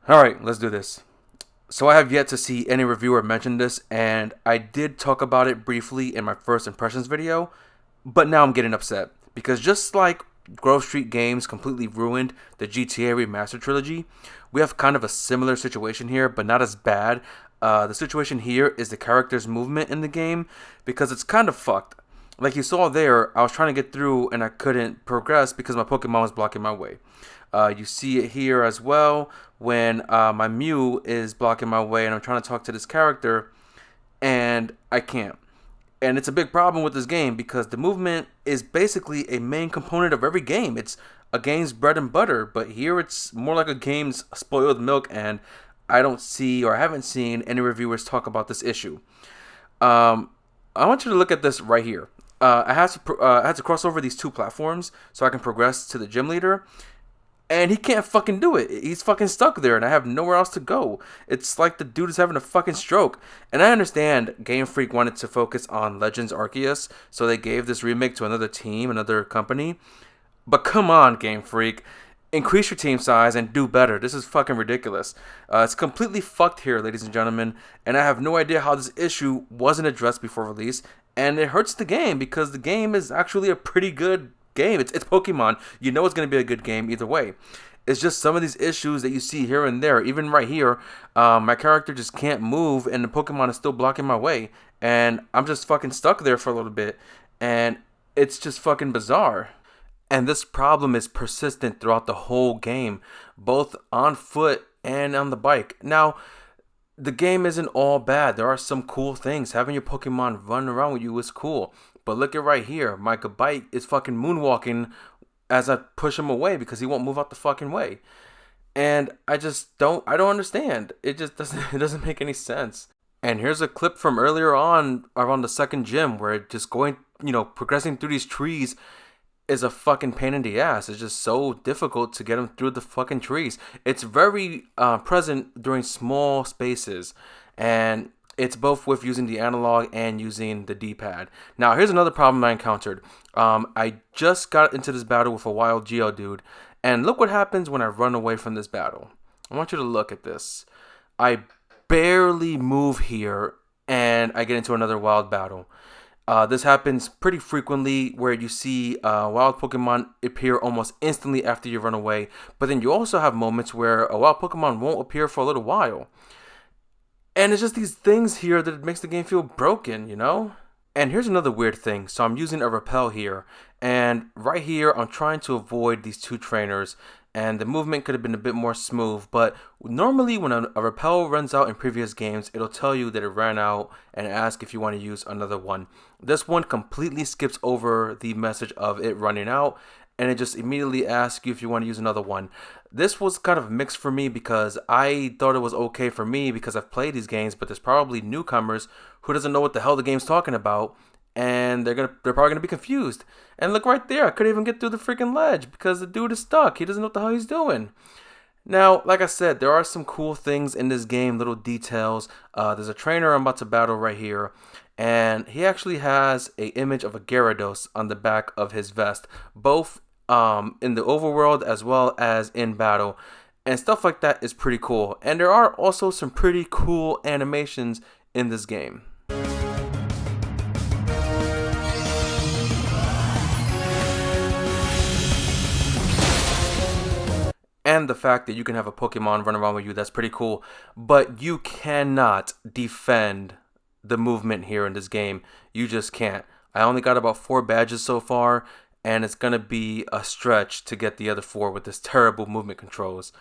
Alright, let's do this. So I have yet to see any reviewer mention this, and I did talk about it briefly in my first impressions video, but now I'm getting upset. Because just like Grove Street Games completely ruined the GTA Remastered trilogy, we have kind of a similar situation here, but not as bad. The situation here is the character's movement in the game, because it's kind of fucked. Like you saw there, I was trying to get through and I couldn't progress because my Pokemon was blocking my way. You see it here as well when my Mew is blocking my way and I'm trying to talk to this character and I can't. And it's a big problem with this game because the movement is basically a main component of every game. It's a game's bread and butter, but here it's more like a game's spoiled milk, and I don't see or I haven't seen any reviewers talk about this issue. I want you to look at this right here. I had to cross over these two platforms so I can progress to the gym leader, and he can't fucking do it. He's fucking stuck there, and I have nowhere else to go. It's like the dude is having a fucking stroke. And I understand Game Freak wanted to focus on Legends Arceus, so they gave this remake to another team, another company. But come on, Game Freak. Increase your team size and do better. This is fucking ridiculous. It's completely fucked here, ladies and gentlemen, and I have no idea how this issue wasn't addressed before release, and it hurts the game because the game is actually a pretty good game. It's Pokemon. You know it's going to be a good game either way. It's just some of these issues that you see here and there. Even right here, my character just can't move, and the Pokemon is still blocking my way, and I'm just fucking stuck there for a little bit, and it's just fucking bizarre. And this problem is persistent throughout the whole game, both on foot and on the bike. Now, the game isn't all bad. There are some cool things. Having your Pokemon run around with you is cool. But look at right here. My bike is fucking moonwalking as I push him away because he won't move out the fucking way. And I don't understand. It just doesn't make any sense. And here's a clip from earlier on around the second gym where just going, progressing through these trees is a fucking pain in the ass. It's just so difficult to get him through the fucking trees. It's very present during small spaces, and it's both with using the analog and using the D-pad. Now, here's another problem I encountered. I just got into this battle with a wild Geodude, and look what happens when I run away from this battle. I want you to look at this. I barely move here, and I get into another wild battle. This happens pretty frequently where you see wild Pokemon appear almost instantly after you run away, but then you also have moments where a wild Pokemon won't appear for a little while. And it's just these things here that makes the game feel broken, And here's another weird thing. So I'm using a repel here, and right here I'm trying to avoid these two trainers, and the movement could have been a bit more smooth, but normally when a repel runs out in previous games, it'll tell you that it ran out and ask if you want to use another one. This one completely skips over the message of it running out, and it just immediately asks you if you want to use another one. This was kind of mixed for me because I thought it was okay for me because I've played these games, but there's probably newcomers who doesn't know what the hell the game's talking about, and they're probably gonna be confused. And look right there, I couldn't even get through the freaking ledge because the dude is stuck. He doesn't know what the hell he's doing. Now, like I said, there are some cool things in this game, little details. There's a trainer I'm about to battle right here, and he actually has an image of a Gyarados on the back of his vest, both in the overworld as well as in battle. And stuff like that is pretty cool. And there are also some pretty cool animations in this game. And the fact that you can have a Pokemon run around with you, that's pretty cool. But you cannot defend the movement here in this game. You just can't. I only got about 4 badges so far, and it's going to be a stretch to get the other 4 with this terrible movement controls.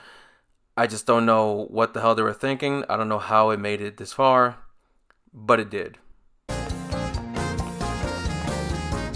I just don't know what the hell they were thinking. I don't know how it made it this far, but it did.